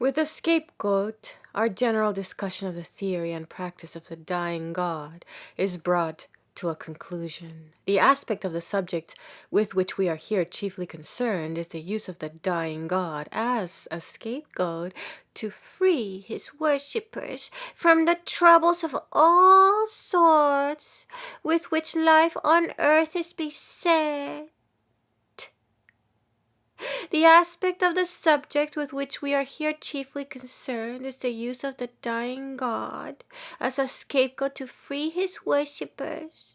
With the scapegoat, our general discussion of the theory and practice of the dying god is brought to a conclusion. The aspect of the subject with which we are here chiefly concerned is the use of the dying god as a scapegoat to free his worshippers from the troubles of all sorts with which life on earth is beset. The aspect of the subject with which we are here chiefly concerned is the use of the dying god as a scapegoat to free his worshippers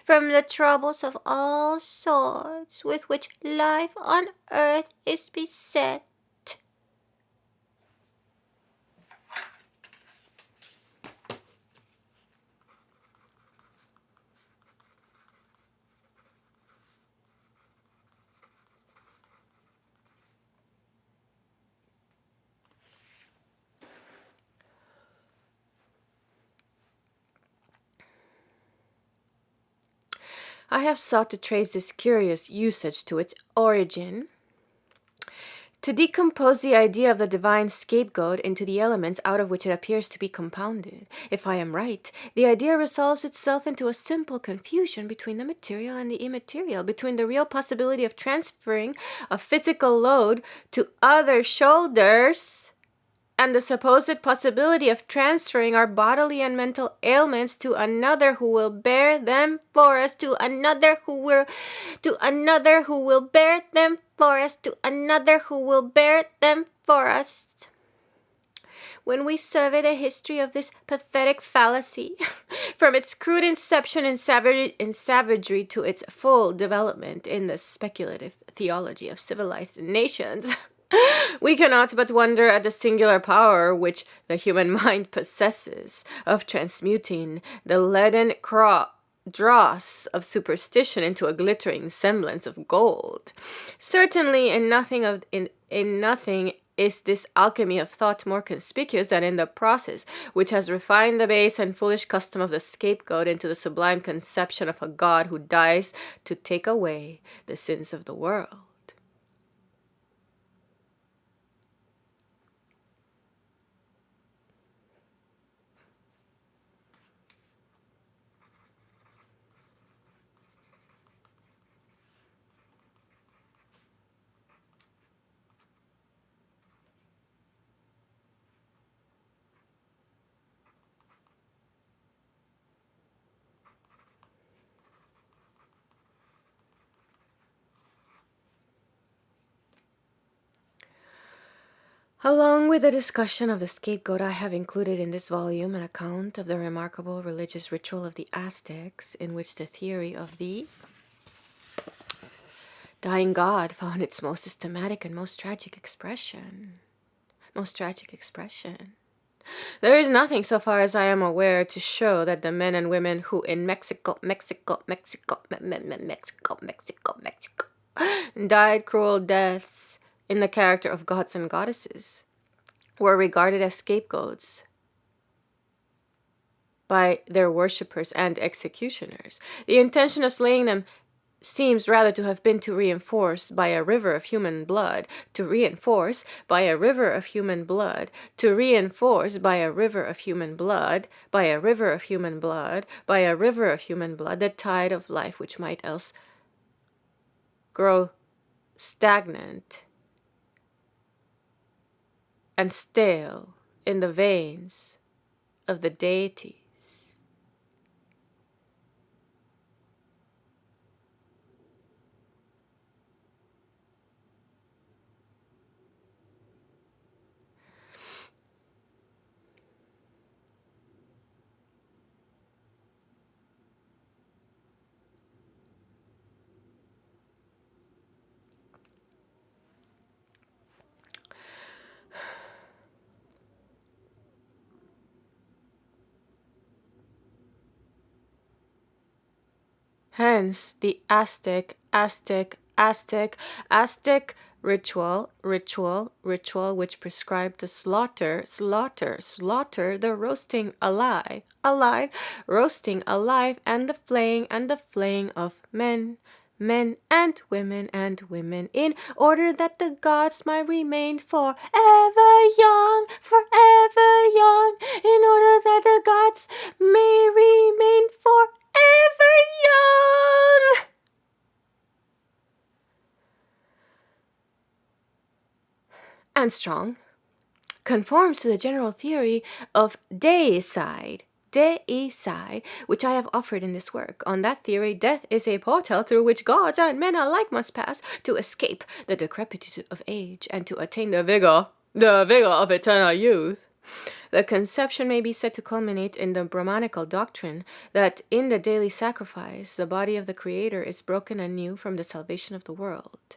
from the troubles of all sorts with which life on earth is beset. I have sought to trace this curious usage to its origin, to decompose the idea of the divine scapegoat into the elements out of which it appears to be compounded. If I am right, the idea resolves itself into a simple confusion between the material and the immaterial, between the real possibility of transferring a physical load to other shoulders and the supposed possibility of transferring our bodily and mental ailments to another who will bear them for us, to another who will bear them for us, to another who will bear them for us. When we survey the history of this pathetic fallacy, from its crude inception in savagery to its full development in the speculative theology of civilized nations, we cannot but wonder at the singular power which the human mind possesses of transmuting the leaden dross of superstition into a glittering semblance of gold. Certainly in nothing is this alchemy of thought more conspicuous than in the process which has refined the base and foolish custom of the scapegoat into the sublime conception of a god who dies to take away the sins of the world. Along with the discussion of the scapegoat, I have included in this volume an account of the remarkable religious ritual of the Aztecs, in which the theory of the dying god found its most systematic and most tragic expression. There is nothing, so far as I am aware, to show that the men and women who in Mexico died cruel deaths in the character of gods and goddesses were regarded as scapegoats by their worshippers and executioners. The intention of slaying them seems rather to have been to reinforce by a river of human blood, the tide of life which might else grow stagnant and stale in the veins of the deities. Hence, the Aztec ritual which prescribed the slaughter, the roasting alive, and the flaying of men, men and women, in order that the gods might remain forever young, in order that the gods may remain forever young. And strong conforms to the general theory of deicide, which I have offered in this work. On that theory, death is a portal through which gods and men alike must pass to escape the decrepitude of age and to attain the vigor of eternal youth. The conception may be said to culminate in the Brahmanical doctrine that in the daily sacrifice, the body of the Creator is broken anew from the salvation of the world.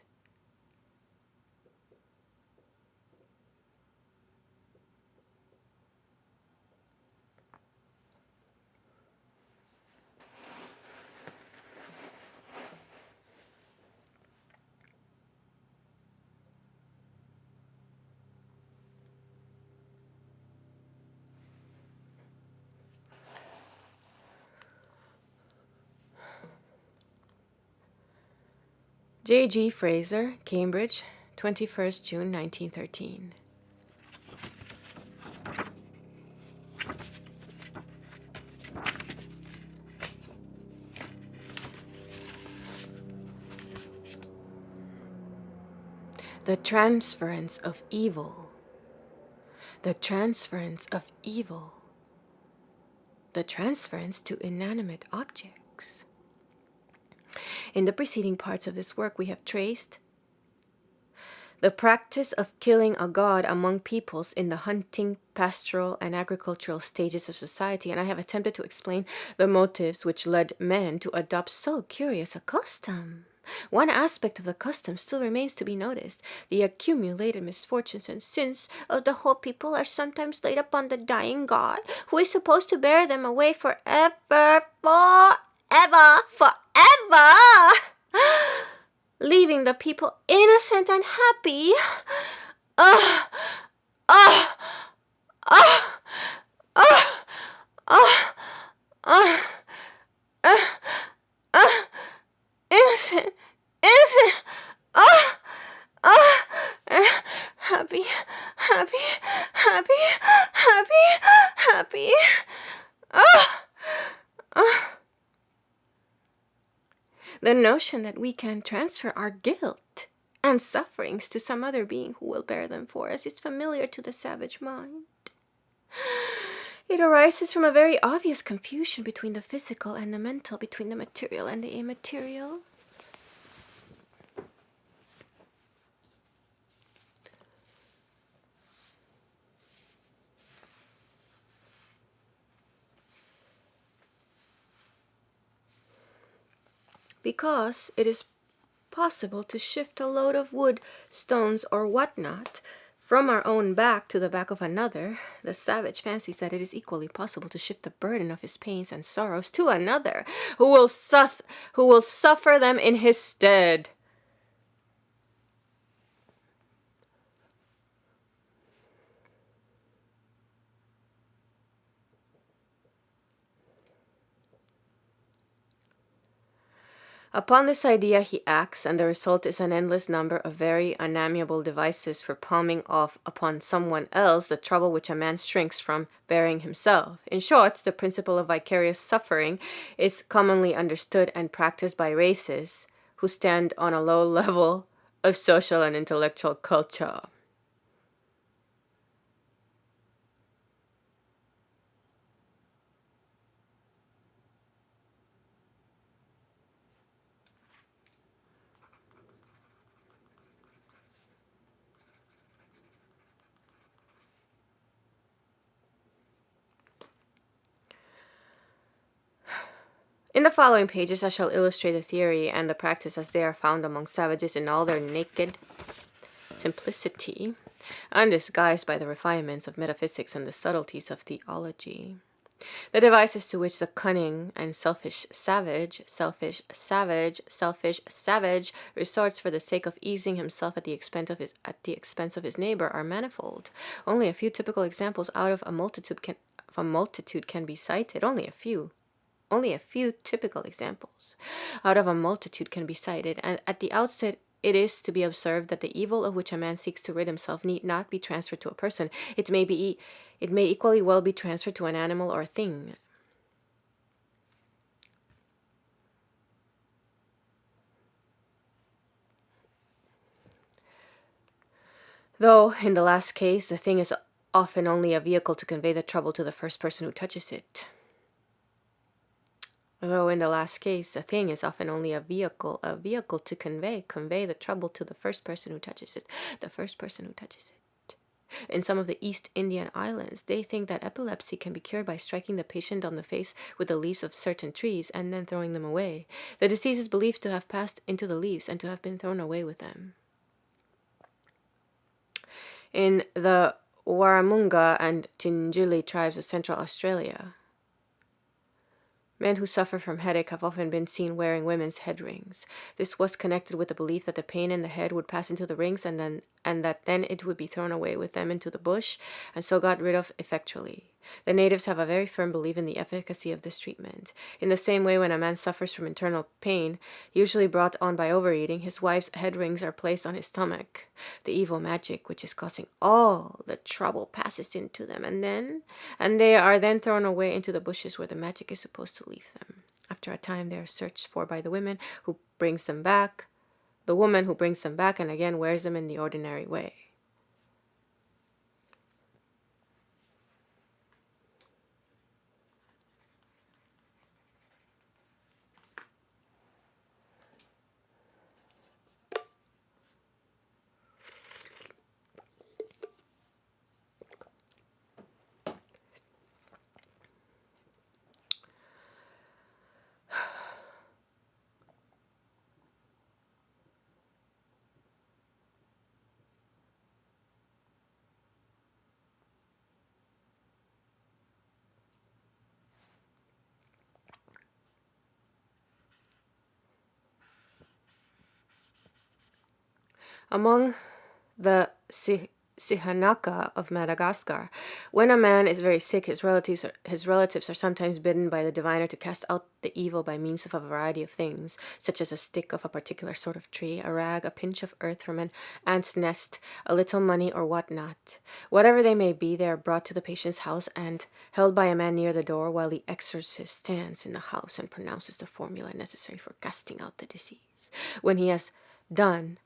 J.G. Fraser, Cambridge, 21st June 1913. The transference of evil. The transference of evil. The transference to inanimate objects. In the preceding parts of this work, we have traced the practice of killing a god among peoples in the hunting, pastoral, and agricultural stages of society, and I have attempted to explain the motives which led men to adopt so curious a custom. One aspect of the custom still remains to be noticed. The accumulated misfortunes and sins of the whole people are sometimes laid upon the dying god, who is supposed to bear them away forever, leaving the people innocent and happy. Innocent, happy. The notion that we can transfer our guilt and sufferings to some other being who will bear them for us is familiar to the savage mind. It arises from a very obvious confusion between the physical and the mental, between the material and the immaterial. Because it is possible to shift a load of wood, stones, or whatnot from our own back to the back of another, the savage fancies that it is equally possible to shift the burden of his pains and sorrows to another, who will suffer them in his stead. Upon this idea he acts, and the result is an endless number of very unamiable devices for palming off upon someone else the trouble which a man shrinks from bearing himself. In short, the principle of vicarious suffering is commonly understood and practiced by races who stand on a low level of social and intellectual culture. In the following pages, I shall illustrate the theory and the practice as they are found among savages in all their naked simplicity, undisguised by the refinements of metaphysics and the subtleties of theology. The devices to which the cunning and selfish savage resorts for the sake of easing himself at the expense of his neighbor are manifold. Only a few typical examples out of a multitude can be cited. Only a few. Only a few typical examples out of a multitude can be cited, and at the outset it is to be observed that the evil of which a man seeks to rid himself need not be transferred to a person. It may equally well be transferred to an animal or a thing. Though, in the last case, the thing is often only a vehicle to convey the trouble to the first person who touches it. Though in the last case, the thing is often only a vehicle to convey the trouble to the first person who touches it. The first person who touches it. In some of the East Indian islands, they think that epilepsy can be cured by striking the patient on the face with the leaves of certain trees and then throwing them away. The disease is believed to have passed into the leaves and to have been thrown away with them. In the Warramunga and Tingili tribes of Central Australia, men who suffer from headache have often been seen wearing women's head rings. This was connected with the belief that the pain in the head would pass into the rings and that then it would be thrown away with them into the bush and so got rid of effectually. The natives have a very firm belief in the efficacy of this treatment. In the same way, when a man suffers from internal pain, usually brought on by overeating, his wife's head rings are placed on his stomach. The evil magic which is causing all the trouble passes into them, and they are then thrown away into the bushes where the magic is supposed to leave them. After a time, they are searched for by the woman who brings them back. The woman who brings them back and again wears them in the ordinary way. Among the Sihanaka of Madagascar, when a man is very sick, his relatives are sometimes bidden by the diviner to cast out the evil by means of a variety of things, such as a stick of a particular sort of tree, a rag, a pinch of earth from an ant's nest, a little money, or what not. Whatever they may be, they are brought to the patient's house and held by a man near the door while the exorcist stands in the house and pronounces the formula necessary for casting out the disease. When he has done,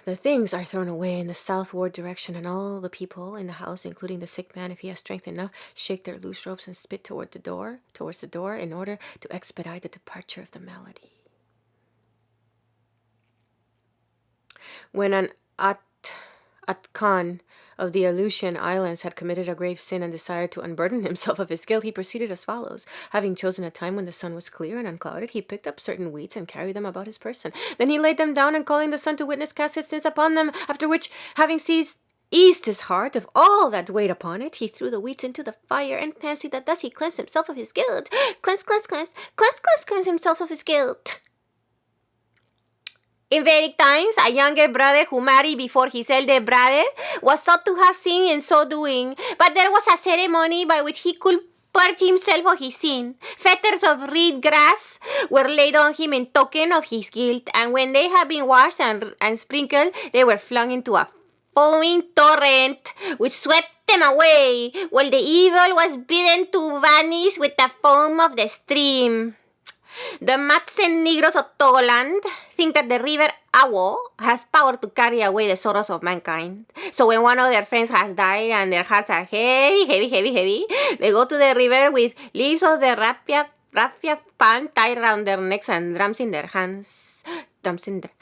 the things are thrown away in the southward direction, and all the people in the house, including the sick man, if he has strength enough, shake their loose ropes and spit towards the door, in order to expedite the departure of the malady. When an Atkan of the Aleutian Islands had committed a grave sin and desired to unburden himself of his guilt, he proceeded as follows. Having chosen a time when the sun was clear and unclouded, he picked up certain weeds and carried them about his person. Then he laid them down and, calling the sun to witness, cast his sins upon them, after which, having eased his heart of all that weighed upon it, he threw the weeds into the fire and fancied that thus he cleansed himself of his guilt. Cleanse himself of his guilt. In Vedic times, a younger brother who married before his elder brother was thought to have sinned in so doing, but there was a ceremony by which he could purge himself of his sin. Fetters of reed grass were laid on him in token of his guilt, and when they had been washed and sprinkled, they were flung into a foaming torrent which swept them away, while the evil was bidden to vanish with the foam of the stream. The Matsen Negros of Togoland think that the river Awo has power to carry away the sorrows of mankind. So when one of their friends has died and their hearts are heavy, they go to the river with leaves of the raffia palm tied around their necks and drums in their hands. Dum, dum, dum,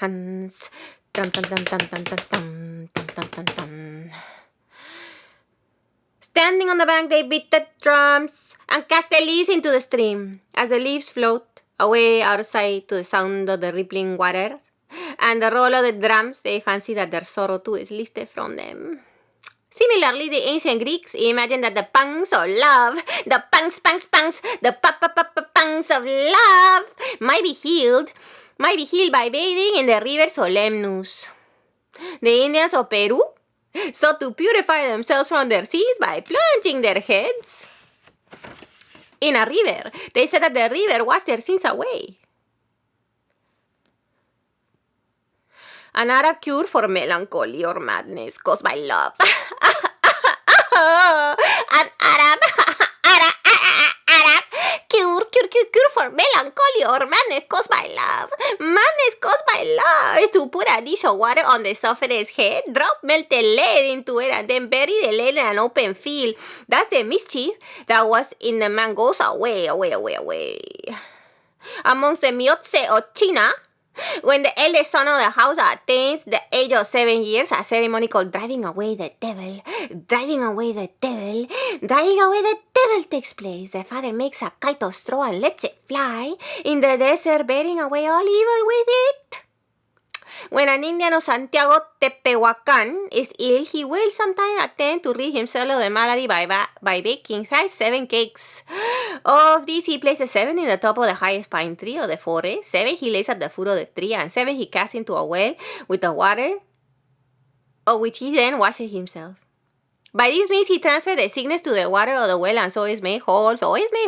dum, dum, dum, dum, dum. Standing on the bank, they beat the drums and cast the leaves into the stream. As the leaves float away out of sight to the sound of the rippling water and the roll of the drums, they fancy that their sorrow too is lifted from them. Similarly, the ancient Greeks imagined that the pangs of love, the pangs of love, might be healed by bathing in the river Solemnus. The Indians of Peru sought to purify themselves from their sins by plunging their heads in a river. They said that the river washed their sins away. Another cure for melancholy or madness caused by love. An Arab cure for melancholy or madness caused by love. Madness caused by love is to put a dish of water on the sufferer's head, drop melted lead into it, and then bury the lead in an open field. That's the mischief that was in the man goes away. Amongst the Miotse or China, when the eldest son of the house attains the age of 7 years, a ceremony called driving away the devil takes place. The father makes a kite of straw and lets it fly in the desert, bearing away all evil with it. When an Indian of Santiago Tepehuacan is ill, he will sometimes attempt to rid himself of the malady by baking 7 cakes. Of these, he places 7 in the top of the highest pine tree of the forest, 7 he lays at the foot of the tree, and 7 he casts into a well with the water, of which he then washes himself. By this means, he transfers the sickness to the water of the well, and so is made whole. The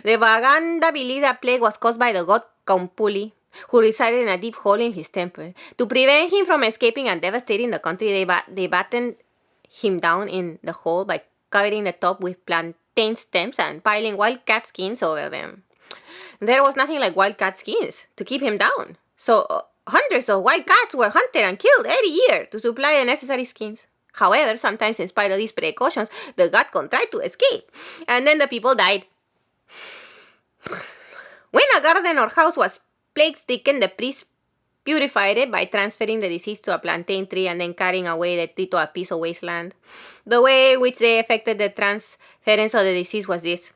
Baganda believed that plague was caused by the god Kaumpuli, who resided in a deep hole in his temple. To prevent him from escaping and devastating the country, they battened him down in the hole by covering the top with plantain stems and piling wild cat skins over them. There was nothing like wild cat skins to keep him down, so hundreds of wild cats were hunted and killed every year to supply the necessary skins. However, sometimes in spite of these precautions, the god contrived to escape, and then the people died. When a garden or house was plague-stricken, the priest purified it by transferring the disease to a plantain tree and then carrying away the tree to a piece of wasteland. The way in which they effected the transference of the disease was this.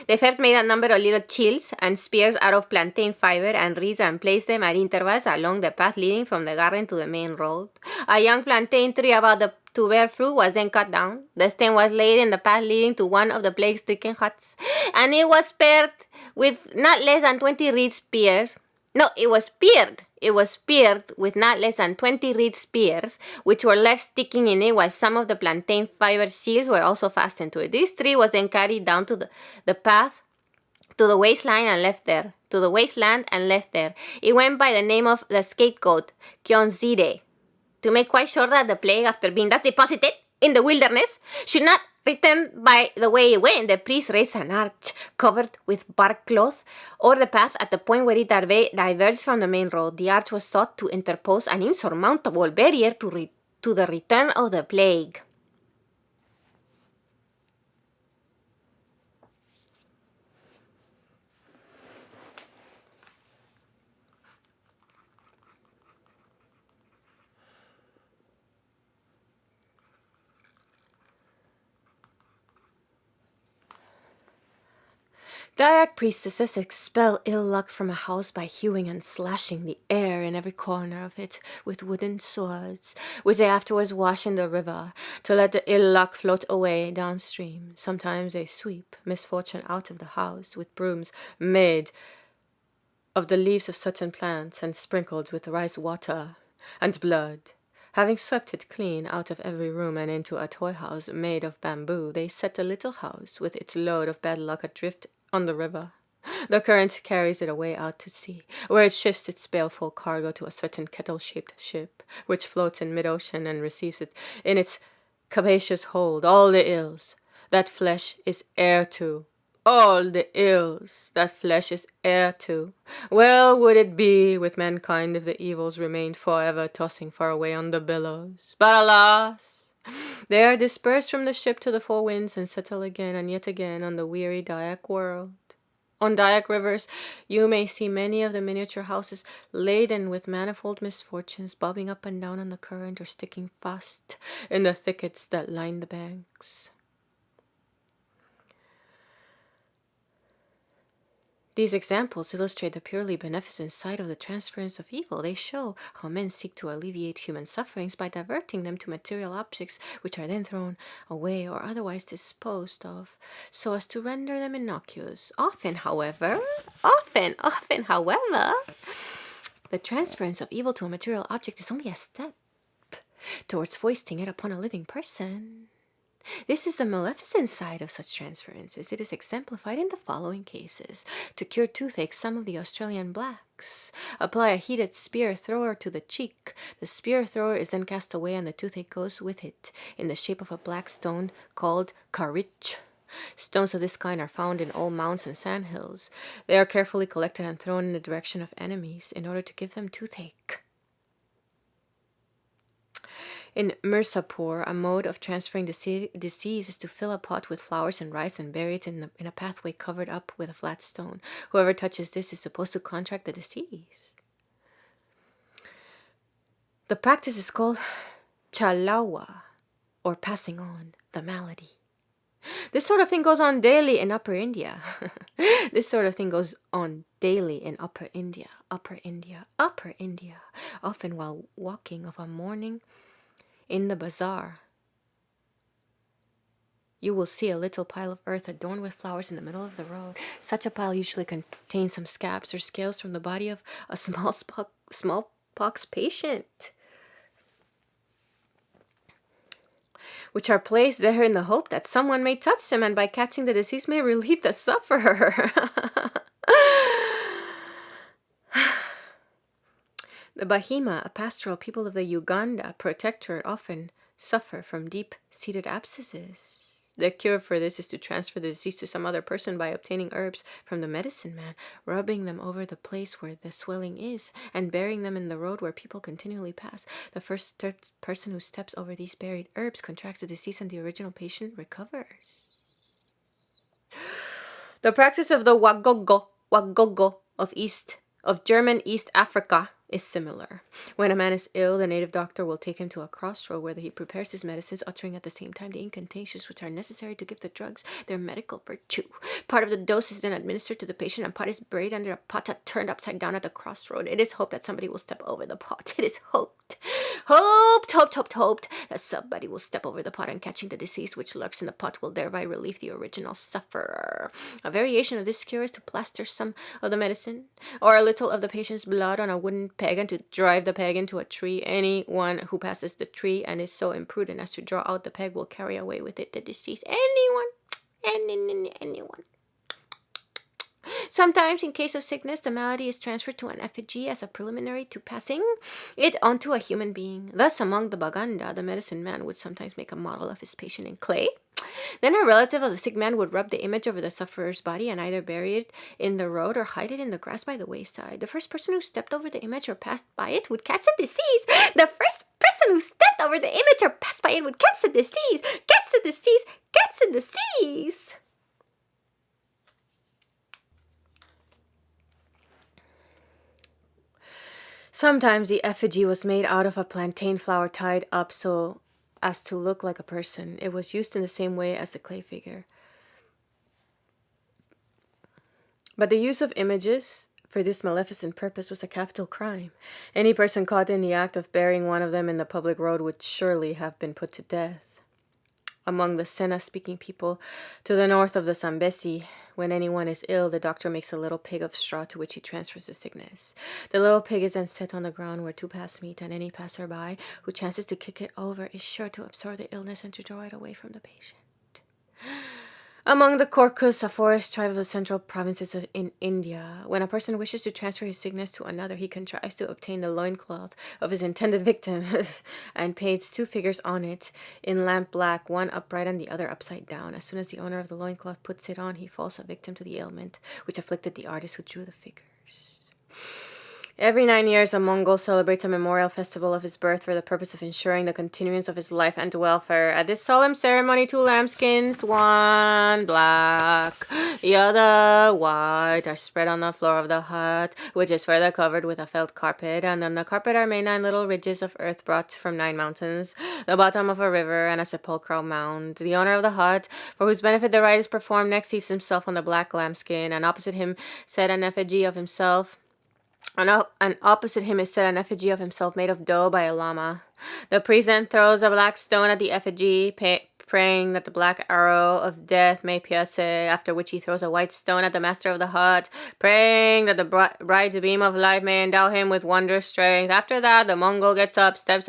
They first made a number of little shields and spears out of plantain fiber and reeds and placed them at intervals along the path leading from the garden to the main road. A young plantain tree about to bear fruit was then cut down. The stem was laid in the path leading to one of the plague-stricken huts, and it was speared with not less than 20 reed spears. No, it was speared. It was speared with not less than 20 reed spears, which were left sticking in it, while some of the plantain fiber shields were also fastened to it. This tree was then carried down to the path to the wasteland and left there. It went by the name of the scapegoat, Kyonzide, to make quite sure that the plague, after being thus deposited in the wilderness, should not return by the way it went. The priest raised an arch covered with bark cloth over the path at the point where it diverged from the main road. The arch was thought to interpose an insurmountable barrier to the return of the plague. Dayak priestesses expel ill luck from a house by hewing and slashing the air in every corner of it with wooden swords, which they afterwards wash in the river to let the ill luck float away downstream. Sometimes they sweep misfortune out of the house with brooms made of the leaves of certain plants and sprinkled with rice water and blood. Having swept it clean out of every room and into a toy house made of bamboo, they set the little house with its load of bad luck adrift on the river. The current carries it away out to sea, where it shifts its baleful cargo to a certain kettle-shaped ship, which floats in mid-ocean and receives it in its capacious hold. All the ills that flesh is heir to. All the ills that flesh is heir to. Well would it be with mankind if the evils remained forever tossing far away on the billows. But alas! They are dispersed from the ship to the four winds and settle again and yet again on the weary Dayak world. On Dayak rivers, you may see many of the miniature houses laden with manifold misfortunes, bobbing up and down on the current or sticking fast in the thickets that line the banks. These examples illustrate the purely beneficent side of the transference of evil. They show how men seek to alleviate human sufferings by diverting them to material objects, which are then thrown away or otherwise disposed of, so as to render them innocuous. Often, however, the transference of evil to a material object is only a step towards foisting it upon a living person. This is the maleficent side of such transferences. It is exemplified in the following cases. To cure toothache, some of the Australian blacks apply a heated spear thrower to the cheek. The spear thrower is then cast away and the toothache goes with it, in the shape of a black stone called karich. Stones of this kind are found in old mounds and sandhills. They are carefully collected and thrown in the direction of enemies in order to give them toothache. In Mirzapur, a mode of transferring disease is to fill a pot with flowers and rice and bury it in a pathway covered up with a flat stone. Whoever touches this is supposed to contract the disease. The practice is called chalawa, or passing on the malady. This sort of thing goes on daily in Upper India. This sort of thing goes on daily in Upper India, often while walking of a morning in the bazaar. You will see a little pile of earth adorned with flowers in the middle of the road. Such a pile usually contains some scabs or scales from the body of a smallpox patient, which are placed there in the hope that someone may touch them and by catching the disease may relieve the sufferer. The Bahima, a pastoral people of the Uganda protectorate, often suffer from deep-seated abscesses. The cure for this is to transfer the disease to some other person by obtaining herbs from the medicine man, rubbing them over the place where the swelling is, and burying them in the road where people continually pass. The first person who steps over these buried herbs contracts the disease and the original patient recovers. The practice of the Wagogo of German East Africa is similar. When a man is ill, the native doctor will take him to a crossroad where he prepares his medicines, uttering at the same time the incantations which are necessary to give the drugs their medical virtue. Part of the dose is then administered to the patient, and part is buried under a pot turned upside down at the crossroad. It is hoped that somebody will step over the pot. It is hoped that somebody will step over the pot, and catching the disease which lurks in the pot will thereby relieve the original sufferer. A variation of this cure is to plaster some of the medicine or a little of the patient's blood on a wooden peg and to drive the peg into a tree. Anyone who passes the tree and is so imprudent as to draw out the peg will carry away with it the disease. Anyone. Sometimes, in case of sickness, the malady is transferred to an effigy as a preliminary to passing it onto a human being. Thus, among the Baganda, the medicine man would sometimes make a model of his patient in clay. Then a relative of the sick man would rub the image over the sufferer's body and either bury it in the road or hide it in the grass by the wayside. The first person who stepped over the image or passed by it would catch the disease. The first person who stepped over the image or passed by it would catch the disease. Gets the disease. Sometimes the effigy was made out of a plantain flower tied up so as to look like a person. It was used in the same way as the clay figure. But the use of images for this maleficent purpose was a capital crime. Any person caught in the act of burying one of them in the public road would surely have been put to death. Among the Sena-speaking people to the north of the Zambezi, when anyone is ill, the doctor makes a little pig of straw to which he transfers the sickness. The little pig is then set on the ground where two paths meet, and any passerby who chances to kick it over is sure to absorb the illness and to draw it away from the patient. Among the Korkus, a forest tribe of the central provinces in India, when a person wishes to transfer his sickness to another, he contrives to obtain the loincloth of his intended victim and paints two figures on it in lamp black, one upright and the other upside down. As soon as the owner of the loincloth puts it on, he falls a victim to the ailment which afflicted the artist who drew the figures. Every 9 years, a Mongol celebrates a memorial festival of his birth for the purpose of ensuring the continuance of his life and welfare. At this solemn ceremony, 2 lambskins, one black, the other white, are spread on the floor of the hut, which is further covered with a felt carpet, and on the carpet are made 9 little ridges of earth brought from 9 mountains, the bottom of a river, and a sepulchral mound. The owner of the hut, for whose benefit the rite is performed, next seats himself on the black lambskin, and opposite him set an effigy of himself. And opposite him is set an effigy of himself made of dough by a lama. The priest then throws a black stone at the effigy, praying that the black arrow of death may pierce it, after which he throws a white stone at the master of the hut, praying that the bright beam of life may endow him with wondrous strength. After that, the Mongol gets up, steps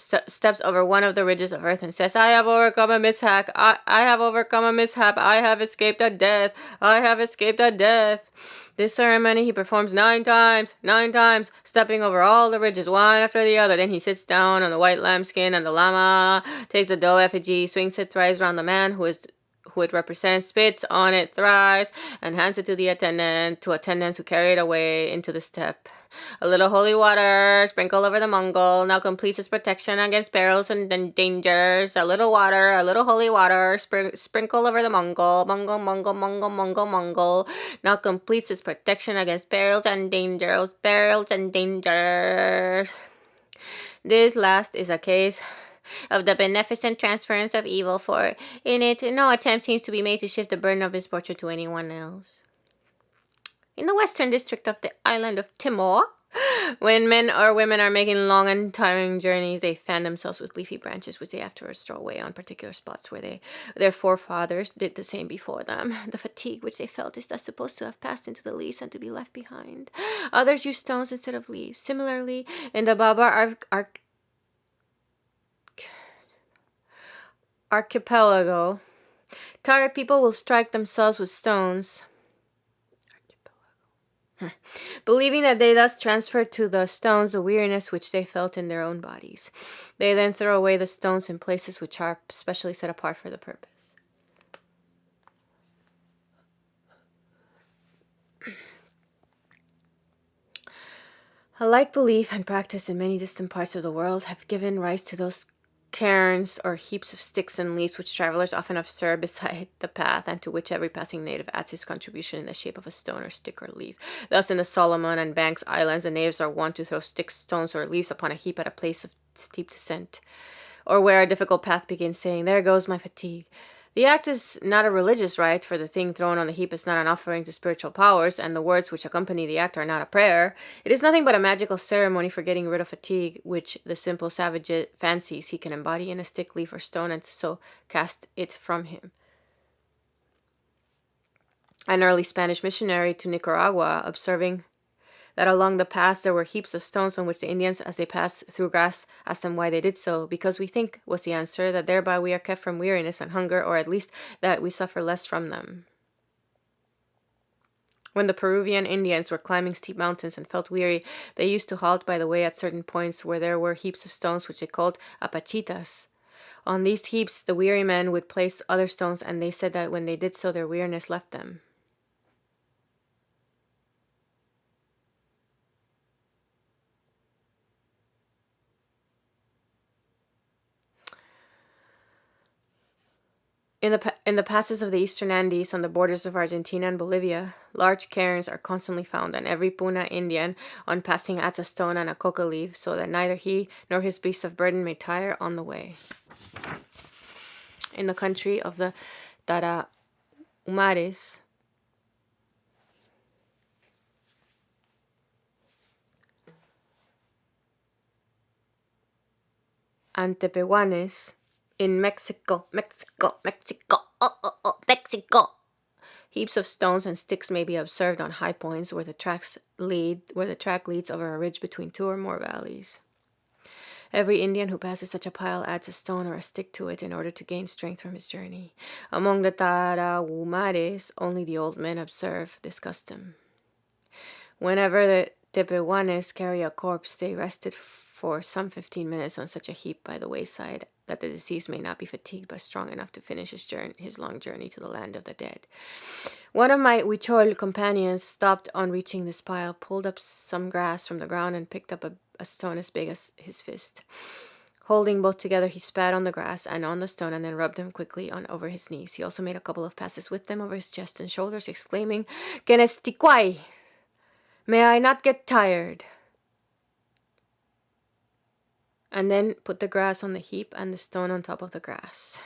steps over one of the ridges of earth and says, I have overcome a mishap. I have overcome a mishap. I have escaped a death. I have escaped a death. This ceremony he performs 9 times, stepping over all the ridges, one after the other. Then he sits down on the white lambskin, and the lama takes the dough effigy, swings it thrice round the man who it represents, spits on it thrice, and hands it to attendants who carry it away into the steppe. A little holy water sprinkled over the Mongol now completes his protection against perils and dangers. A little holy water sprinkled over the Mongol now completes his protection against perils and dangers. This last is a case of the beneficent transference of evil, for in it no attempt seems to be made to shift the burden of misfortune to anyone else. In the western district of the island of Timor, when men or women are making long and tiring journeys, they fan themselves with leafy branches, which they afterwards throw away on particular spots where their forefathers did the same before them. The fatigue which they felt is thus supposed to have passed into the leaves and to be left behind. Others use stones instead of leaves. Similarly, in the Babar archipelago, tired people will strike themselves with stones, believing that they thus transfer to the stones the weariness which they felt in their own bodies. They then throw away the stones in places which are specially set apart for the purpose. A like belief and practice in many distant parts of the world have given rise to those cairns or heaps of sticks and leaves which travelers often observe beside the path, and to which every passing native adds his contribution in the shape of a stone or stick or leaf. Thus in the Solomon and Banks Islands, the natives are wont to throw sticks, stones, or leaves upon a heap at a place of steep descent, or where a difficult path begins, saying, There goes my fatigue. The act is not a religious rite, for the thing thrown on the heap is not an offering to spiritual powers, and the words which accompany the act are not a prayer. It is nothing but a magical ceremony for getting rid of fatigue, which the simple savage fancies he can embody in a stick, leaf, or stone, and so cast it from him. An early Spanish missionary to Nicaragua, observing that along the paths there were heaps of stones on which the Indians, as they passed through grass, asked them why they did so. Because we think, was the answer, that thereby we are kept from weariness and hunger, or at least that we suffer less from them. When the Peruvian Indians were climbing steep mountains and felt weary, they used to halt by the way at certain points where there were heaps of stones which they called apachitas. On these heaps the weary men would place other stones, and they said that when they did so their weariness left them. In the passes of the eastern Andes, on the borders of Argentina and Bolivia, large cairns are constantly found, and every Puna Indian, on passing, adds a stone and a coca leaf, so that neither he nor his beasts of burden may tire on the way. In the country of the Tarahumares, and Tepehuanes, in Mexico, heaps of stones and sticks may be observed on high points where the track leads over a ridge between 2 or more valleys. Every Indian who passes such a pile adds a stone or a stick to it in order to gain strength from his journey. Among the Tarahumares, only the old men observe this custom. Whenever the Tepehuanes carry a corpse, they rest it for some 15 minutes on such a heap by the wayside, that the deceased may not be fatigued but strong enough to finish his long journey to the land of the dead. One of my Huichol companions stopped on reaching this pile, pulled up some grass from the ground, and picked up a stone as big as his fist. Holding both together, he spat on the grass and on the stone, and then rubbed them quickly over his knees. He also made a couple of passes with them over his chest and shoulders, exclaiming, "Kenestiquai! May I not get tired!" And then put the grass on the heap and the stone on top of the grass.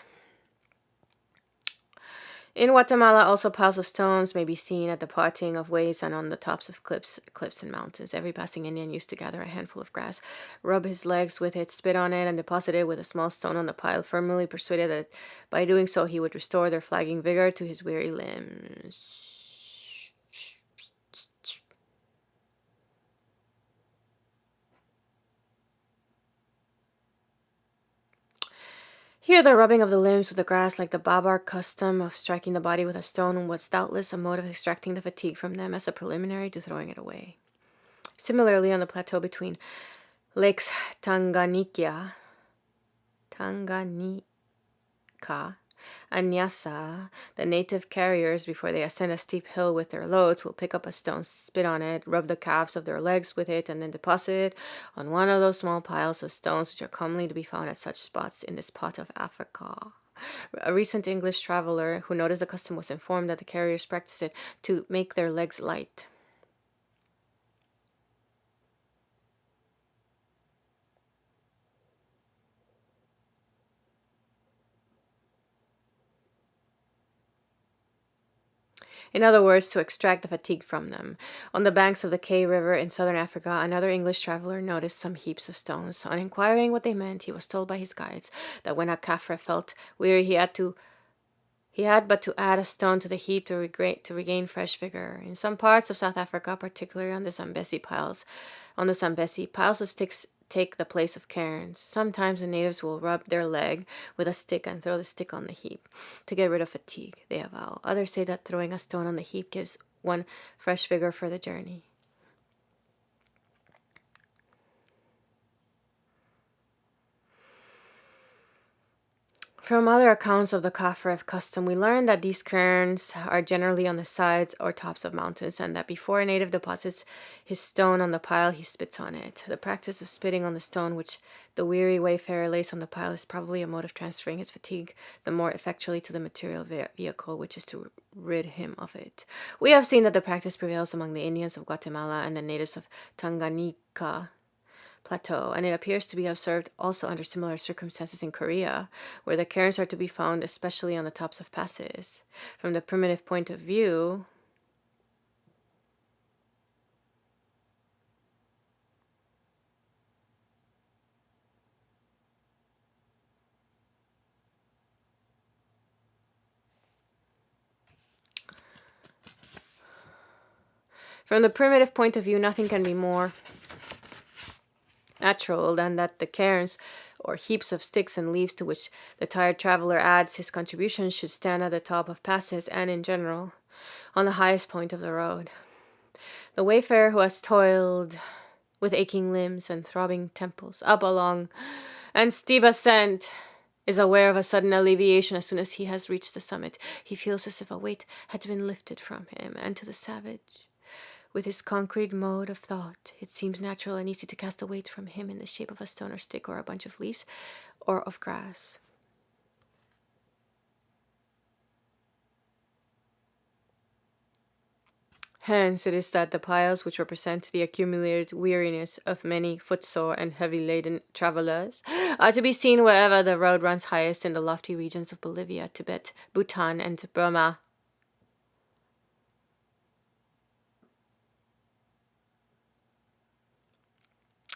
In Guatemala, also piles of stones may be seen at the parting of ways and on the tops of cliffs and mountains. Every passing Indian used to gather a handful of grass, rub his legs with it, spit on it, and deposit it with a small stone on the pile, firmly persuaded that by doing so he would restore their flagging vigor to his weary limbs. Here the rubbing of the limbs with the grass, like the Babar custom of striking the body with a stone, was doubtless a mode of extracting the fatigue from them as a preliminary to throwing it away. Similarly, on the plateau between Lakes Tanganyika and Nyasa, the native carriers, before they ascend a steep hill with their loads, will pick up a stone, spit on it, rub the calves of their legs with it, and then deposit it on one of those small piles of stones which are commonly to be found at such spots in this part of Africa. A recent English traveler who noticed the custom was informed that the carriers practiced it to make their legs light. In other words, to extract the fatigue from them. On the banks of the Kei River in southern Africa, another English traveler noticed some heaps of stones. On inquiring what they meant, he was told by his guides that when a Kafra felt weary, he had but to add a stone to the heap to regain fresh vigor. In some parts of South Africa, particularly on the Zambesi, piles of sticks take the place of cairns. Sometimes the natives will rub their leg with a stick and throw the stick on the heap to get rid of fatigue, they avow. Others say that throwing a stone on the heap gives one fresh vigor for the journey. From other accounts of the Kafrev custom, we learn that these cairns are generally on the sides or tops of mountains, and that before a native deposits his stone on the pile, he spits on it. The practice of spitting on the stone which the weary wayfarer lays on the pile is probably a mode of transferring his fatigue the more effectually to the material vehicle, which is to rid him of it. We have seen that the practice prevails among the Indians of Guatemala and the natives of Tanganyika Plateau, and it appears to be observed also under similar circumstances in Korea, where the cairns are to be found especially on the tops of passes. From the primitive point of view, nothing can be more natural than that the cairns, or heaps of sticks and leaves to which the tired traveler adds his contribution, should stand at the top of passes and, in general, on the highest point of the road. The wayfarer who has toiled with aching limbs and throbbing temples up a long and steep ascent is aware of a sudden alleviation as soon as he has reached the summit. He feels as if a weight had been lifted from him, and to the savage, with his concrete mode of thought, it seems natural and easy to cast a weight from him in the shape of a stone or stick or a bunch of leaves or of grass. Hence, it is that the piles which represent the accumulated weariness of many footsore and heavy-laden travelers are to be seen wherever the road runs highest in the lofty regions of Bolivia, Tibet, Bhutan, and Burma.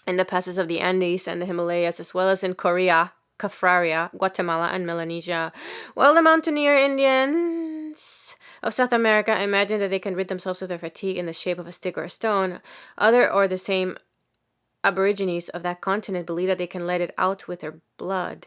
In the passes of the Andes and the Himalayas, as well as in Korea, Kaffraria, Guatemala, and Melanesia, while the mountaineer Indians of South America imagine that they can rid themselves of their fatigue in the shape of a stick or a stone, other or the same aborigines of that continent believe that they can let it out with their blood.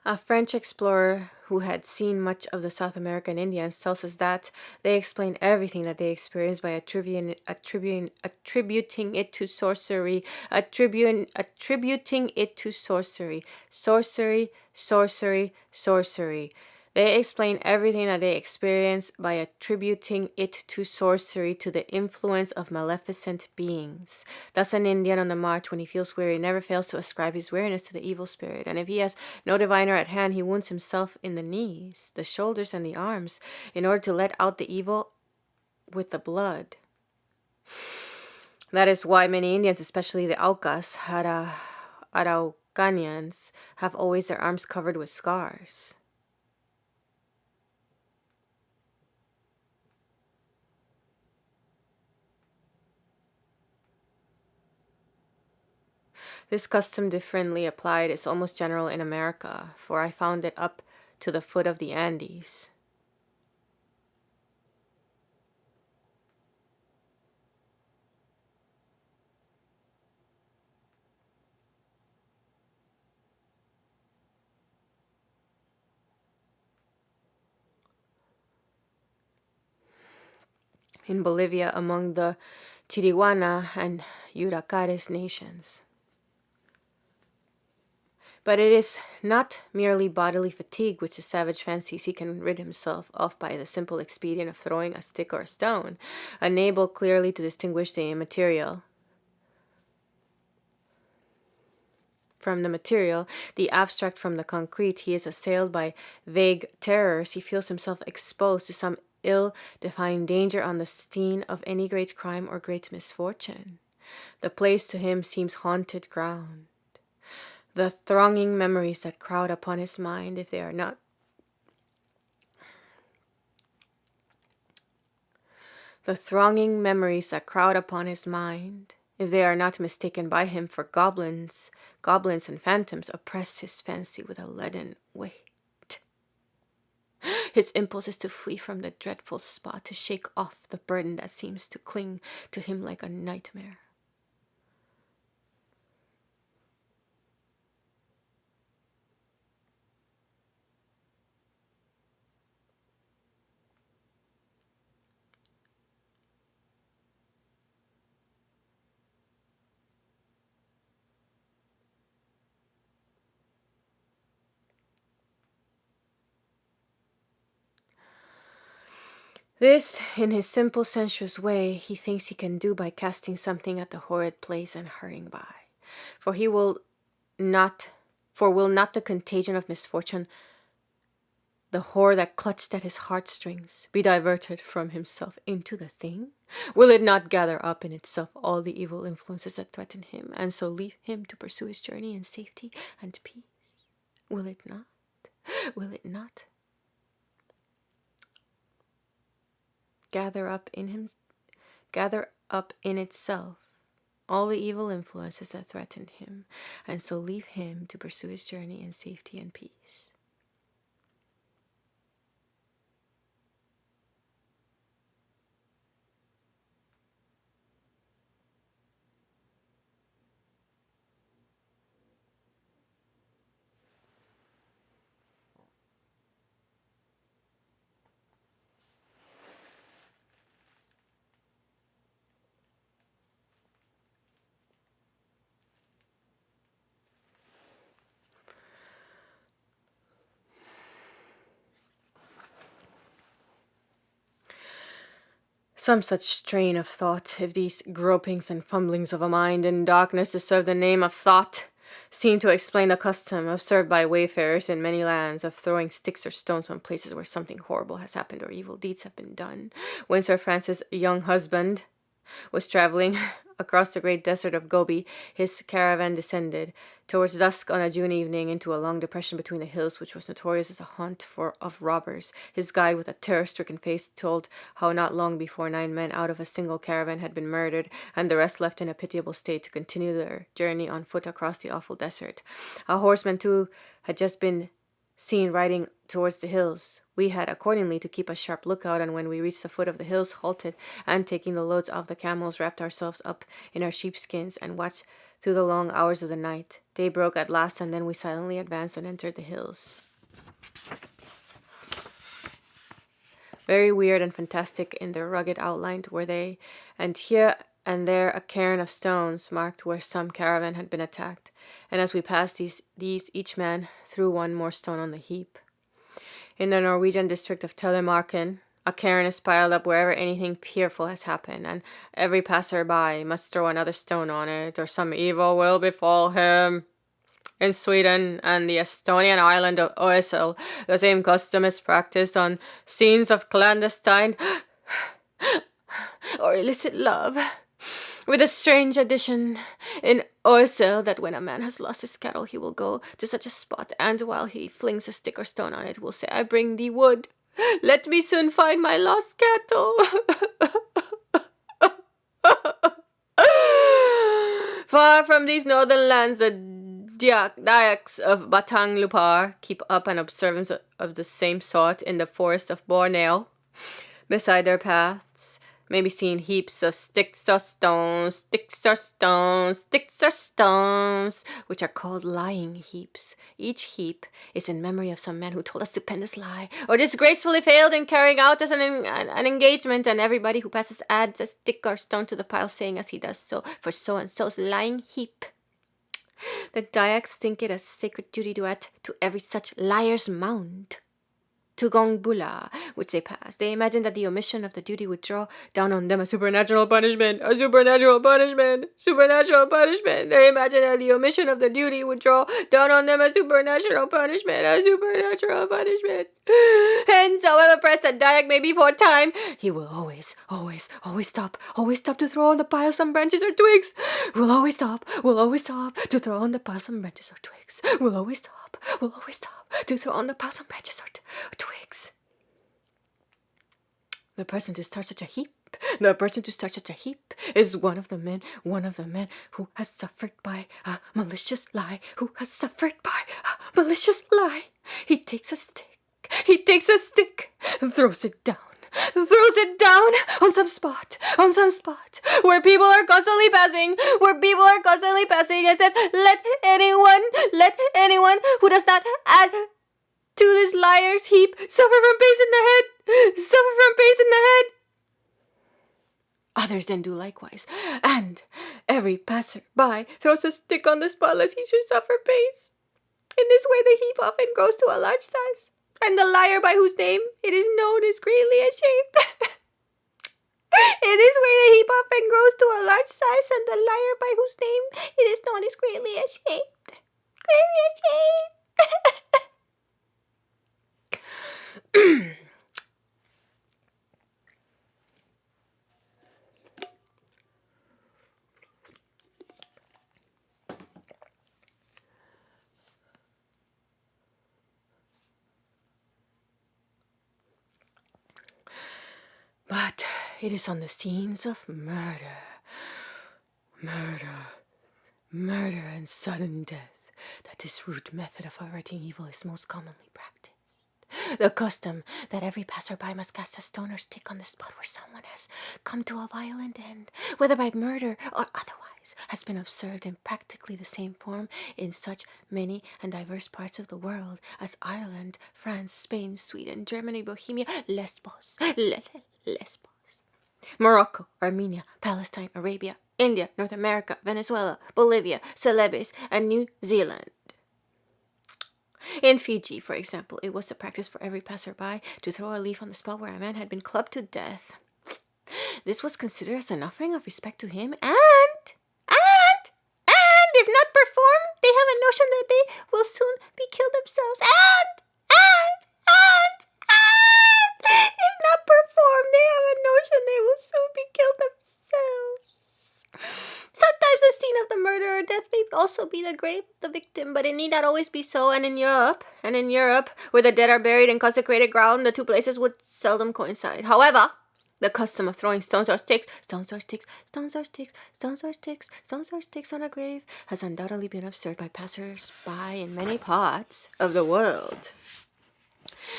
A French explorer who had seen much of the South American Indians, tells us that they explain everything that they experience by attributing it to sorcery, attributing it to sorcery, sorcery. They explain everything that they experience by attributing it to sorcery, to the influence of maleficent beings. Thus, an Indian on the march, when he feels weary, never fails to ascribe his weariness to the evil spirit. And if he has no diviner at hand, he wounds himself in the knees, the shoulders, and the arms, in order to let out the evil with the blood. That is why many Indians, especially the Aucas, Araucanians, have always their arms covered with scars. This custom, differently applied, is almost general in America, for I found it up to the foot of the Andes. In Bolivia, among the Chiriguana and Yuracares nations. But it is not merely bodily fatigue which the savage fancies he can rid himself of by the simple expedient of throwing a stick or a stone, unable clearly to distinguish the immaterial from the material, the abstract from the concrete. He is assailed by vague terrors. He feels himself exposed to some ill-defined danger on the scene of any great crime or great misfortune. The place to him seems haunted ground. The thronging memories that crowd upon his mind, if they are not mistaken by him for goblins and phantoms, oppress his fancy with a leaden weight. His impulse is to flee from the dreadful spot, to shake off the burden that seems to cling to him like a nightmare. This, in his simple, sensuous way, he thinks he can do by casting something at the horrid place and hurrying by. For will not the contagion of misfortune, the horror that clutched at his heartstrings, be diverted from himself into the thing? Will it not gather up in itself all the evil influences that threaten him, and so leave him to pursue his journey in safety and peace? Will it not? Will it not? Gather up in itself all the evil influences that threaten him, and so leave him to pursue his journey in safety and peace. Some such strain of thought, if these gropings and fumblings of a mind in darkness deserve the name of thought, seem to explain the custom observed by wayfarers in many lands of throwing sticks or stones on places where something horrible has happened or evil deeds have been done. When Sir Francis' young husband was traveling across the great desert of Gobi, his caravan descended towards dusk on a June evening into a long depression between the hills, which was notorious as a haunt of robbers. His guide, with a terror-stricken face, told how not long before 9 men out of a single caravan had been murdered, and the rest left in a pitiable state to continue their journey on foot across the awful desert. A horseman, too, had just been seen riding towards the hills. We had accordingly to keep a sharp lookout, and when we reached the foot of the hills, halted, and taking the loads off the camels, wrapped ourselves up in our sheepskins and watched through the long hours of the night. Day broke at last, and then we silently advanced and entered the hills. Very weird and fantastic in their rugged outline were they, and here and there a cairn of stones marked where some caravan had been attacked, and as we passed these each man threw one more stone on the heap. In the Norwegian district of Telemarken, a cairn is piled up wherever anything fearful has happened, and every passer-by must throw another stone on it, or some evil will befall him. In Sweden and the Estonian island of Oesel, the same custom is practiced on scenes of clandestine or illicit love, with a strange addition in Oesel that when a man has lost his cattle, he will go to such a spot, and while he flings a stick or stone on it, will say, "I bring thee wood. Let me soon find my lost cattle." Far from these northern lands, the Dayaks of Batang Lupar keep up an observance of the same sort in the forest of Borneo. Beside their paths may be seen heaps of sticks or stones, which are called lying heaps. Each heap is in memory of some man who told a stupendous lie, or disgracefully failed in carrying out an engagement, and everybody who passes adds a stick or stone to the pile, saying as he does so, "For so-and-so's lying heap." The Dayaks think it a sacred duty to add to every such liar's mound to Gongbula, which they pass. They imagine that the omission of the duty would draw down on them a supernatural punishment. They imagine that the omission of the duty would draw down on them a supernatural punishment. Hence, however pressed a Dayak may be for a time, he will always stop to throw on the pile some branches or twigs. Will always stop to throw on the pile some branches or twigs. Will always stop to throw on the pile some branches or twigs. The person to start such a heap is one of the men who has suffered by a malicious lie, He takes a stick, and throws it down on some spot where people are constantly passing, and says, let anyone who does not add to this liar's heap suffer from pains in the head. Others then do likewise, and every passer-by throws a stick on the spot lest he should suffer pains. In this way the heap often grows to a large size, and the liar by whose name it is known is greatly ashamed. In this way the heap often grows to a large size, and the liar by whose name it is known is greatly ashamed. But it is on the scenes of murder and sudden death that this rude method of averting evil is most commonly practiced. The custom that every passerby must cast a stone or stick on the spot where someone has come to a violent end, whether by murder or otherwise, has been observed in practically the same form in such many and diverse parts of the world as Ireland, France, Spain, Sweden, Germany, Bohemia, Lesbos, Morocco, Armenia, Palestine, Arabia, India, North America, Venezuela, Bolivia, Celebes, and New Zealand. In Fiji, for example, it was the practice for every passerby to throw a leaf on the spot where a man had been clubbed to death. This was considered as an offering of respect to him, and if not performed, they have a notion that they will soon be killed themselves. If not performed, they have a notion they will soon be killed themselves. Sometimes the scene of the murder or death may also be the grave of the victim, but it need not always be so, and in Europe, where the dead are buried in consecrated ground, the two places would seldom coincide. However, the custom of throwing stones or sticks on a grave has undoubtedly been observed by passers-by in many parts of the world.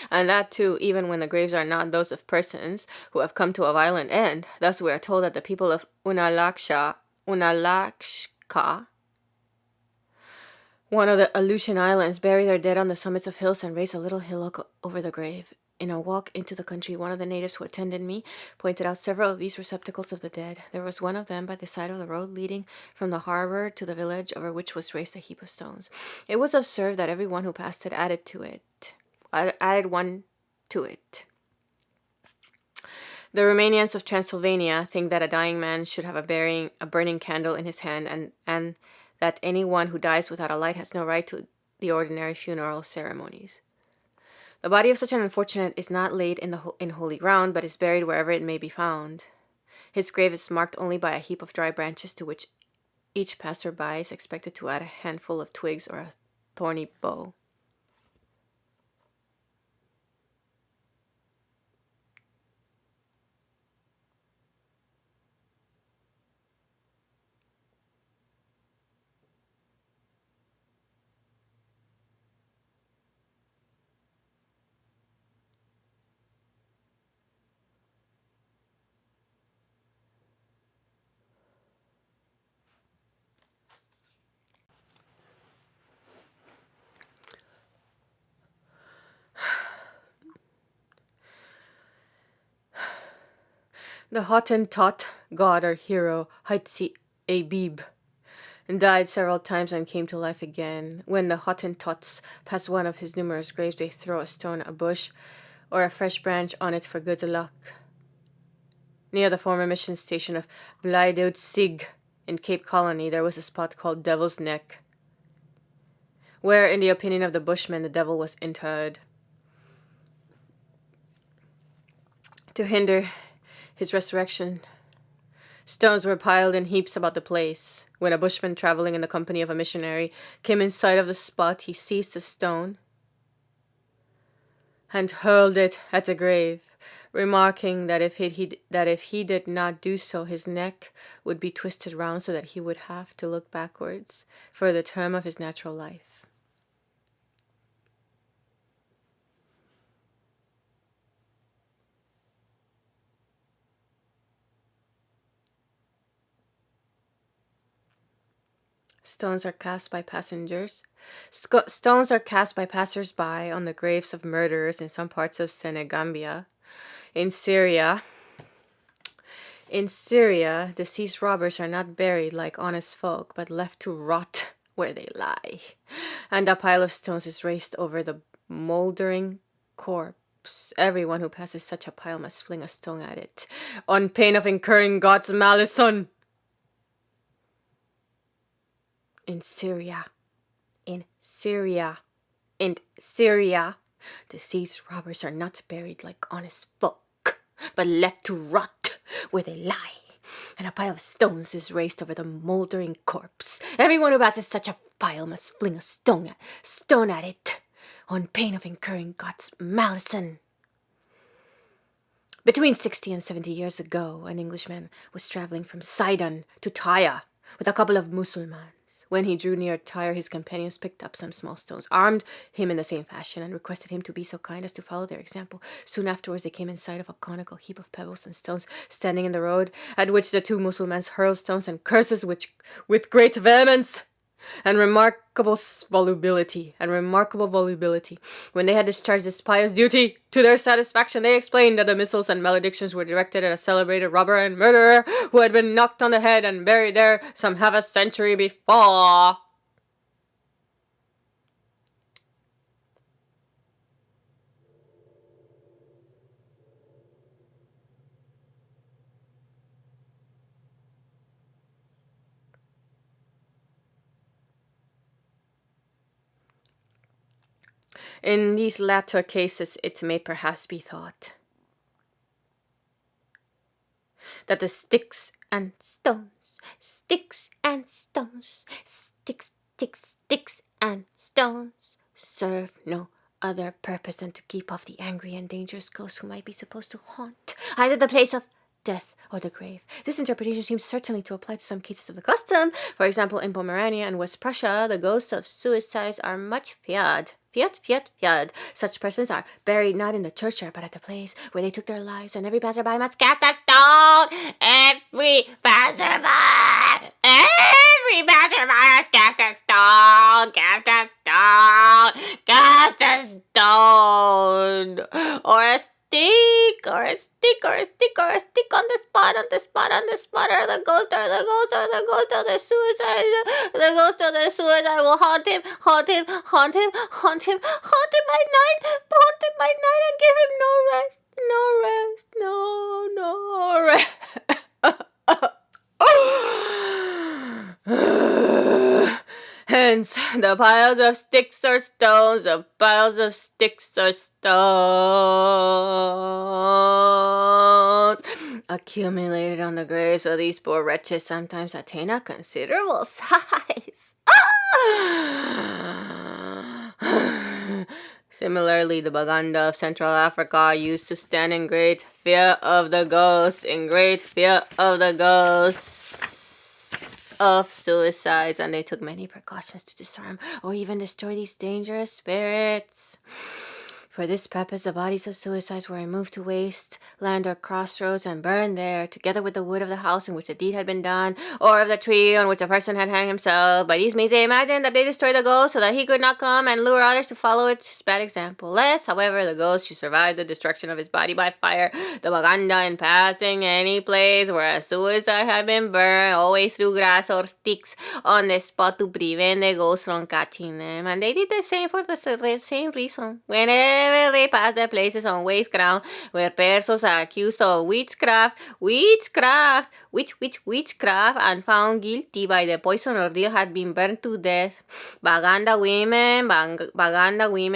And that too, even when the graves are not those of persons who have come to a violent end. Thus we are told that the people of Unalakshka, one of the Aleutian Islands, bury their dead on the summits of hills and raise a little hillock over the grave. In a walk into the country, one of the natives who attended me pointed out several of these receptacles of the dead. There was one of them by the side of the road leading from the harbor to the village, over which was raised a heap of stones. It was observed that every one who passed it added one to it. The Romanians of Transylvania think that a dying man should have a burning candle in his hand, and that anyone who dies without a light has no right to the ordinary funeral ceremonies. The body of such an unfortunate is not laid in holy ground, but is buried wherever it may be found. His grave is marked only by a heap of dry branches, to which each passer-by is expected to add a handful of twigs or a thorny bough. The Hottentot god or hero, Haitsi Abib, died several times and came to life again. When the Hottentots pass one of his numerous graves, they throw a stone, a bush, or a fresh branch on it for good luck. Near the former mission station of Blitzingly in Cape Colony, there was a spot called Devil's Neck, where, in the opinion of the Bushmen, the devil was interred. To hinder his resurrection, stones were piled in heaps about the place. When a bushman traveling in the company of a missionary came in sight of the spot, he seized a stone and hurled it at the grave, remarking that if he did not do so, his neck would be twisted round so that he would have to look backwards for the term of his natural life. Stones are cast by passers-by on the graves of murderers in some parts of Senegambia. In Syria, deceased robbers are not buried like honest folk, but left to rot where they lie. And a pile of stones is raised over the mouldering corpse. Everyone who passes such a pile must fling a stone at it, on pain of incurring God's malison. In Syria, deceased robbers are not buried like honest folk, but left to rot where they lie, and a pile of stones is raised over the mouldering corpse. Everyone who passes such a pile must fling a stone at it, on pain of incurring God's malison. Between 60 and 70 years ago, an Englishman was traveling from Sidon to Tyre with a couple of Mussulmans. When he drew near Tyre, his companions picked up some small stones, armed him in the same fashion, and requested him to be so kind as to follow their example. Soon afterwards, they came in sight of a conical heap of pebbles and stones standing in the road, at which the two Mussulmans hurled stones and curses with great vehemence and remarkable volubility. When they had discharged this pious duty to their satisfaction, they explained that the missiles and maledictions were directed at a celebrated robber and murderer who had been knocked on the head and buried there some half a century before. In these latter cases, it may perhaps be thought that the sticks and stones serve no other purpose than to keep off the angry and dangerous ghosts who might be supposed to haunt either the place of death or the grave. This interpretation seems certainly to apply to some cases of the custom. For example, in Pomerania and West Prussia, the ghosts of suicides are much feared. Such persons are buried not in the churchyard, but at the place where they took their lives, and every passerby must cast a stone. Every passerby! Every passerby cast a stone, cast a stone, cast a stone, or a stick, or a stick, or a stick, or a stick on the spot, on the spot, on the spot, or the ghost, or the ghost, or the ghost, or the suicide, the ghost of the suicide will haunt him, haunt him, haunt him, haunt him, haunt him by night, haunt him by night, and give him no rest, no rest, no rest. Hence, the piles of sticks or stones, the piles of sticks or stones accumulated on the graves of these poor wretches sometimes attain a considerable size. Similarly, the Baganda of Central Africa used to stand in great fear of the ghosts, of suicides, and they took many precautions to disarm or even destroy these dangerous spirits. For this purpose, the bodies of suicides were removed to waste land or crossroads and burned there, together with the wood of the house in which the deed had been done, or of the tree on which the person had hanged himself. By these means they imagined that they destroyed the ghost so that he could not come and lure others to follow its bad example. Lest, however, the ghost should survive the destruction of his body by fire, the Baganda, in passing any place where a suicide had been burned, always threw grass or sticks on the spot to prevent the ghost from catching them. And they did the same for the same reason. Whenever they passed the places on waste ground where persons are accused of witchcraft, and found guilty by the poison ordeal had been burned to death. Baganda women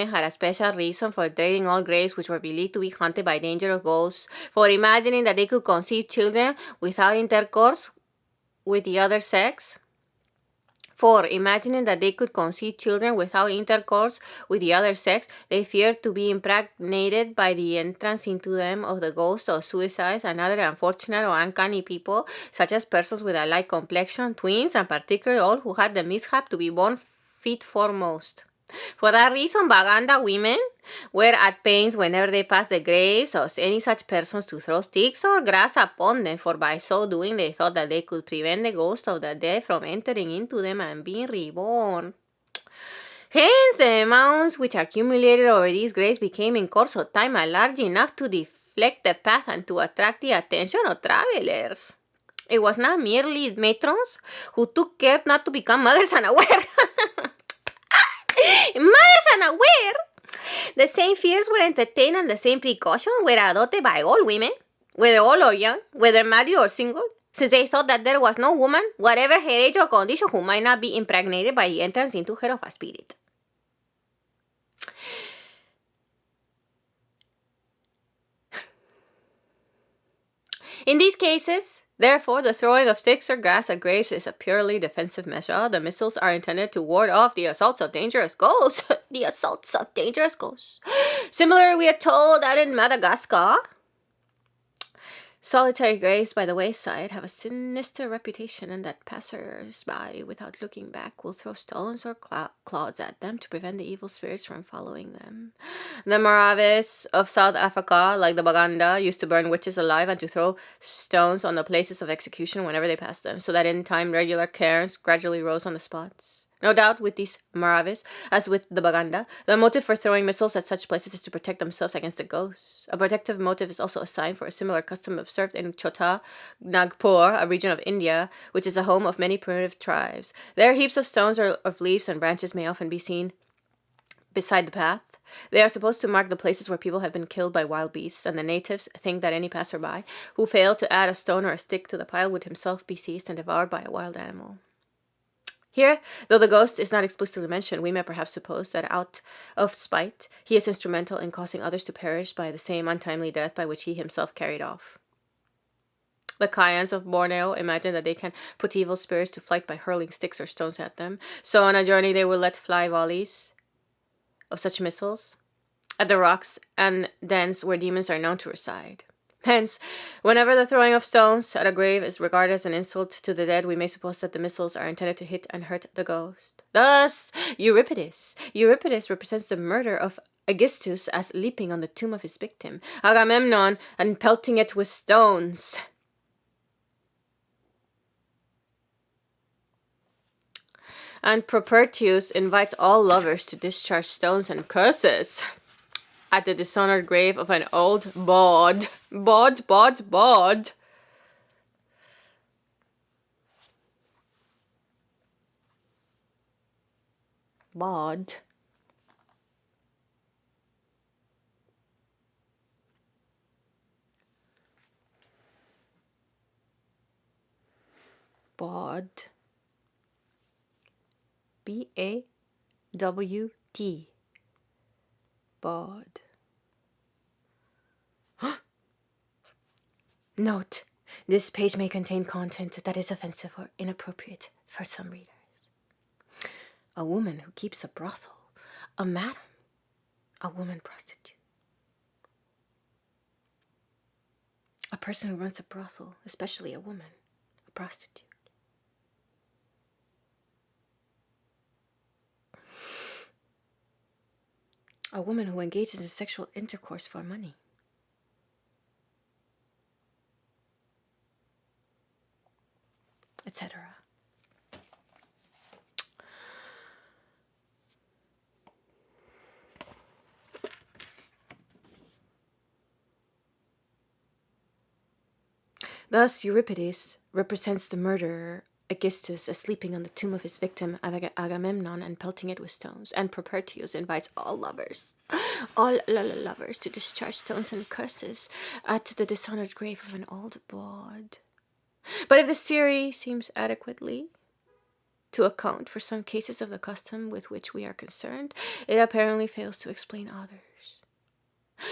had a special reason for dreading all graves which were believed to be haunted by dangerous ghosts, for imagining that they could conceive children without intercourse with the other sex. They feared to be impregnated by the entrance into them of the ghosts of suicides and other unfortunate or uncanny people, such as persons with a light complexion, twins, and particularly all who had the mishap to be born feet foremost. For that reason, Baganda women were at pains whenever they passed the graves of any such persons to throw sticks or grass upon them, for by so doing they thought that they could prevent the ghost of the dead from entering into them and being reborn. Hence, the mounds which accumulated over these graves became in course of time large enough to deflect the path and to attract the attention of travelers. It was not merely matrons who took care not to become mothers unaware. Mothers unaware! The same fears were entertained and the same precautions were adopted by all women, whether old or young, whether married or single, since they thought that there was no woman, whatever her age or condition, who might not be impregnated by the entrance into her of a spirit. In these cases, therefore, the throwing of sticks or grass at graves is a purely defensive measure. The missiles are intended to ward off the assaults of dangerous ghosts. Similarly, we are told that in Madagascar, solitary graves by the wayside have a sinister reputation, and that passers-by, without looking back, will throw stones or clods at them to prevent the evil spirits from following them. The Maravis of South Africa, like the Baganda, used to burn witches alive and to throw stones on the places of execution whenever they passed them, so that in time regular cairns gradually rose on the spots. No doubt with these Maravis, as with the Baganda, the motive for throwing missiles at such places is to protect themselves against the ghosts. A protective motive is also assigned for a similar custom observed in Chota Nagpur, a region of India, which is the home of many primitive tribes. There heaps of stones or of leaves and branches may often be seen beside the path. They are supposed to mark the places where people have been killed by wild beasts, and the natives think that any passerby who failed to add a stone or a stick to the pile would himself be seized and devoured by a wild animal. Here, though the ghost is not explicitly mentioned, we may perhaps suppose that out of spite, he is instrumental in causing others to perish by the same untimely death by which he himself carried off. The Kayans of Borneo imagine that they can put evil spirits to flight by hurling sticks or stones at them, so on a journey they will let fly volleys of such missiles at the rocks and dens where demons are known to reside. Hence, whenever the throwing of stones at a grave is regarded as an insult to the dead, we may suppose that the missiles are intended to hit and hurt the ghost. Thus, Euripides represents the murder of Aegisthus as leaping on the tomb of his victim, Agamemnon, and pelting it with stones. And Propertius invites all lovers to discharge stones and curses at the dishonored grave of an old bawd. Bawd. Bawd. Bawd. B-A-W-D. Bawd. Note, this page may contain content that is offensive or inappropriate for some readers. A woman who keeps a brothel. A madam. A woman prostitute. A person who runs a brothel, especially a woman. A prostitute. A woman who engages in sexual intercourse for money. Etc. Thus, Euripides represents the murderer Aegisthus as sleeping on the tomb of his victim Agamemnon and pelting it with stones, and Propertius invites all lovers to discharge stones and curses at the dishonored grave of an old bawd. But if the series seems adequately to account for some cases of the custom with which we are concerned, it apparently fails to explain others.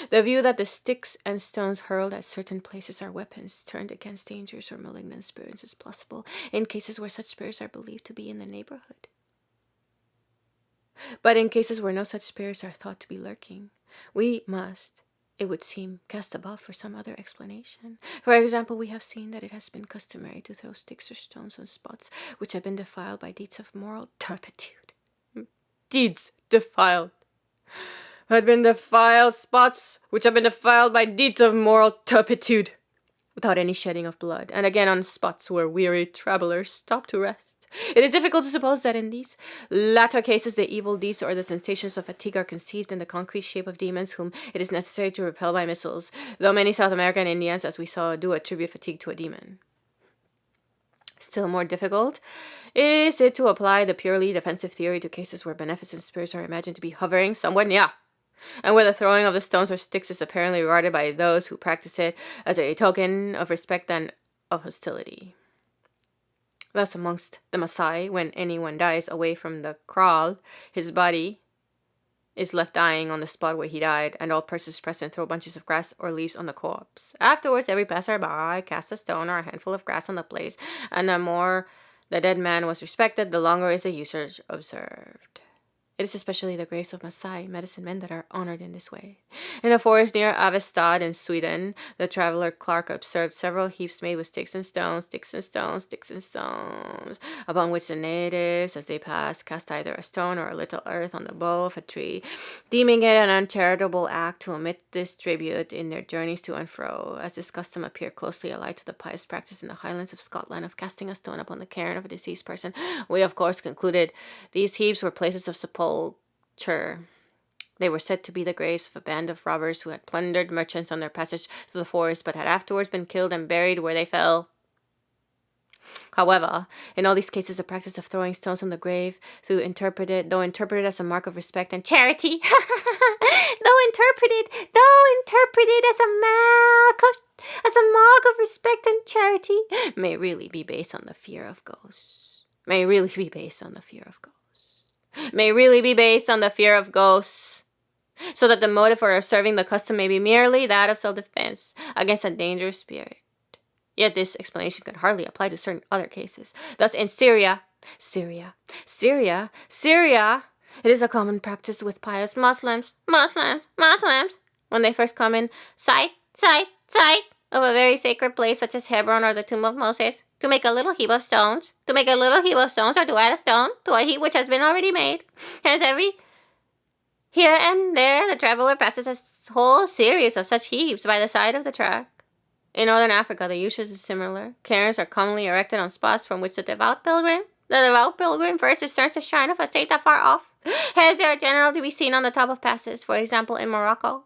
The view that the sticks and stones hurled at certain places are weapons turned against dangerous or malignant spirits is plausible in cases where such spirits are believed to be in the neighborhood. But in cases where no such spirits are thought to be lurking, we must, it would seem, cast about for some other explanation. For example, we have seen that it has been customary to throw sticks or stones on spots which have been defiled by deeds of moral turpitude. Deeds defiled. Had been defiled spots which have been defiled by deeds of moral turpitude, without any shedding of blood, and again on spots where weary travelers stop to rest. It is difficult to suppose that in these latter cases the evil deeds or the sensations of fatigue are conceived in the concrete shape of demons whom it is necessary to repel by missiles, though many South American Indians, as we saw, do attribute fatigue to a demon. Still more difficult is it to apply the purely defensive theory to cases where beneficent spirits are imagined to be hovering somewhere near, and where the throwing of the stones or sticks is apparently regarded by those who practice it as a token of respect and of hostility. Thus, amongst the Maasai, when anyone dies away from the kraal, his body is left dying on the spot where he died, and all persons present throw bunches of grass or leaves on the corpse. Afterwards, every passerby casts a stone or a handful of grass on the place, and the more the dead man was respected, the longer is the usage observed. It is especially the graves of Maasai medicine men that are honored in this way. In a forest near Avestad in Sweden, the traveler Clark observed several heaps made with sticks and stones, upon which the natives, as they passed, cast either a stone or a little earth on the bough of a tree, deeming it an uncharitable act to omit this tribute in their journeys to and fro, as this custom appeared closely allied to the pious practice in the Highlands of Scotland of casting a stone upon the cairn of a deceased person. We, of course, concluded these heaps were places of sepulture. They were said to be the graves of a band of robbers who had plundered merchants on their passage through the forest, but had afterwards been killed and buried where they fell. However, in all these cases, the practice of throwing stones on the grave, though interpreted as a mark of respect and charity, though interpreted as a mark of respect and charity, may really be based on the fear of ghosts. May really be based on the fear of ghosts, so that the motive for observing the custom may be merely that of self-defense against a dangerous spirit. Yet this explanation could hardly apply to certain other cases. Thus, in Syria, it is a common practice with pious Muslims, when they first come in sight of a very sacred place such as Hebron or the tomb of Moses, to make a little heap of stones, or to add a stone to a heap which has been already made. Hence, here and there, the traveler passes a whole series of such heaps by the side of the track. In northern Africa, the usage is similar. Cairns are commonly erected on spots from which the devout pilgrim The devout pilgrim first discerns the shrine of a saint afar off. Hence, they are generally to be seen on the top of passes, for example, in Morocco,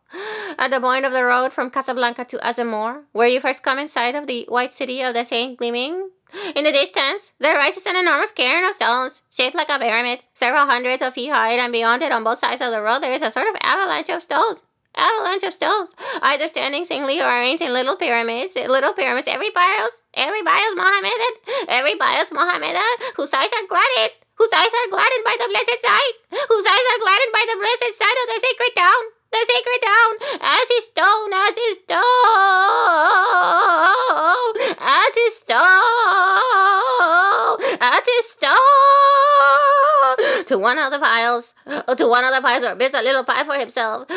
at the point of the road from Casablanca to Azamor, where you first come in sight of the white city of the Saint gleaming. In the distance, there rises an enormous cairn of stones, shaped like a pyramid, several hundreds of feet high, and beyond it, on both sides of the road, there is a sort of avalanche of stones, either standing singly or arranged in little pyramids, every pious Mohammedan, whose eyes are gladdened, by the blessed sight, of the sacred town, as his stone, to one of the piles, or bids a little pie for himself,